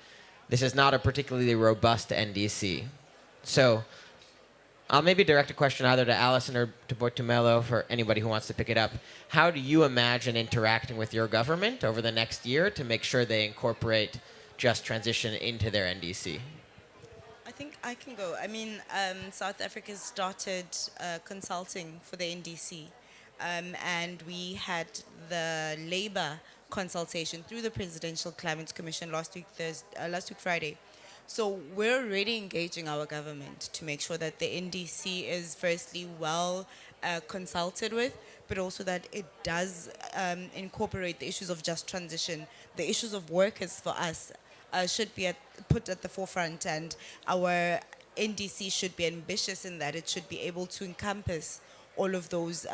this is not a particularly robust NDC. So I'll maybe direct a question either to Alison or to Bortumelo for anybody who wants to pick it up. How do you imagine interacting with your government over the next year to make sure they incorporate just transition into their NDC? I think I can go. I mean, South Africa started consulting for the NDC, and we had the labor consultation through the Presidential Climate Commission last week Friday. So we're already engaging our government to make sure that the NDC is firstly well consulted with, but also that it does incorporate the issues of just transition. The issues of workers for us should be put at the forefront, and our NDC should be ambitious in that it should be able to encompass all of those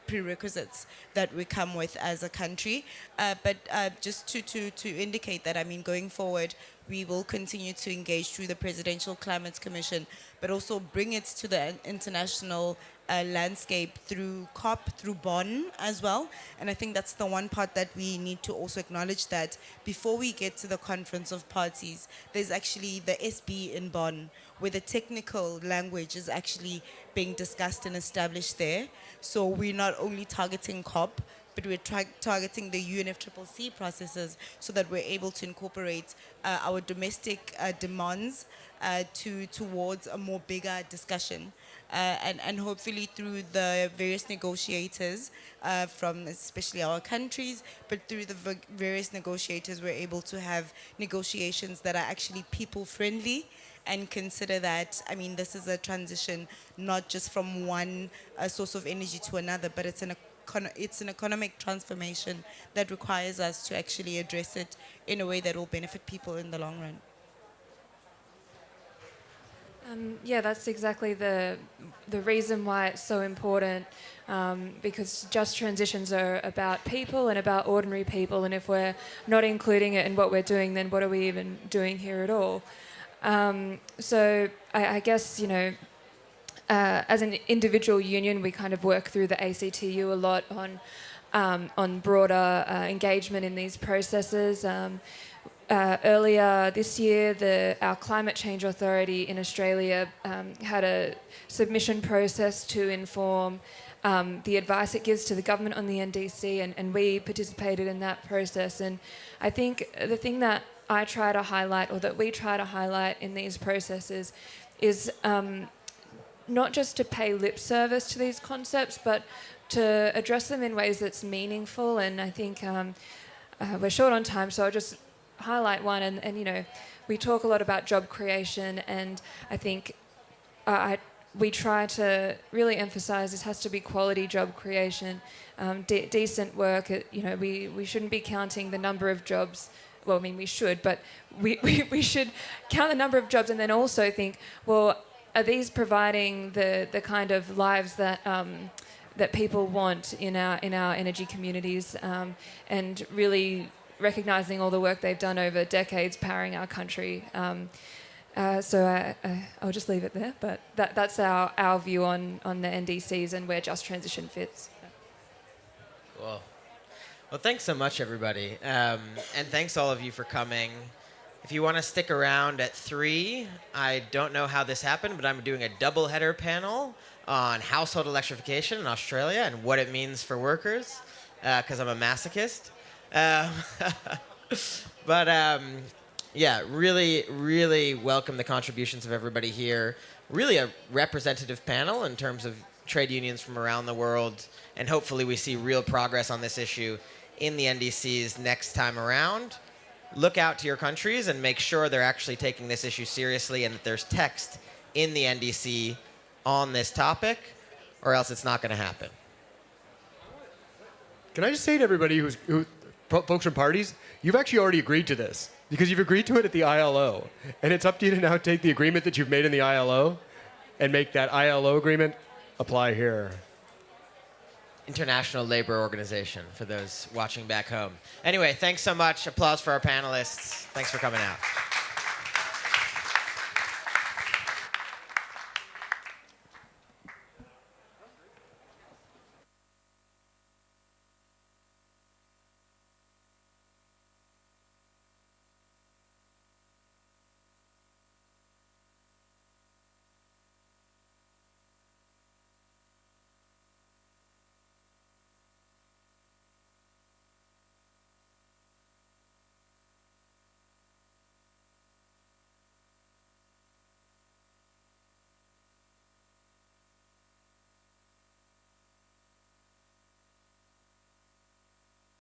prerequisites that we come with as a country. But just to indicate that, I mean, going forward, we will continue to engage through the Presidential Climate Commission, but also bring it to the international landscape through COP, through Bonn as well. And I think that's the one part that we need to also acknowledge, that before we get to the Conference of Parties, there's actually the SB in Bonn, where the technical language is actually being discussed and established there. So we're not only targeting COP, but we're targeting the UNFCCC processes so that we're able to incorporate our domestic demands towards a more bigger discussion. And hopefully through the various negotiators from especially our countries, but through the various negotiators, we're able to have negotiations that are actually people-friendly and consider that, I mean, this is a transition not just from one source of energy to another, but it's an economic transformation that requires us to actually address it in a way that will benefit people in the long run. Yeah, that's exactly the reason why it's so important, because just transitions are about people and about ordinary people, and if we're not including it in what we're doing, then what are we even doing here at all? So I guess, you know, as an individual union, we kind of work through the ACTU a lot on broader engagement in these processes. Earlier this year, our Climate Change Authority in Australia had a submission process to inform the advice it gives to the government on the NDC, and we participated in that process. And I think the thing that I try to highlight, or that we try to highlight in these processes, is not just to pay lip service to these concepts, but to address them in ways that's meaningful. And I think we're short on time, so I'll just highlight one. And you know, we talk a lot about job creation, and I think we try to really emphasize this has to be quality job creation, decent work. You know, we shouldn't be counting the number of jobs. Well, I mean, we should, but we should count the number of jobs and then also think, well, are these providing the kind of lives that that people want in our energy communities, and really recognizing all the work they've done over decades powering our country. So I'll just leave it there, but that's our view on the NDCs and where just transition fits. Cool. Well, thanks so much, everybody. And thanks all of you for coming. If you want to stick around at 3, I don't know how this happened, but I'm doing a double-header panel on household electrification in Australia and what it means for workers, because I'm a masochist. Yeah, really, really welcome the contributions of everybody here. Really a representative panel in terms of trade unions from around the world, and hopefully we see real progress on this issue in the NDCs next time around. Look out to your countries and make sure they're actually taking this issue seriously and that there's text in the NDC on this topic, or else it's not going to happen. Can I just say to everybody folks from parties, you've actually already agreed to this because you've agreed to it at the ILO. And it's up to you to now take the agreement that you've made in the ILO and make that ILO agreement apply here. International Labor Organization, for those watching back home. Anyway, thanks so much. Applause for our panelists. Thanks for coming out.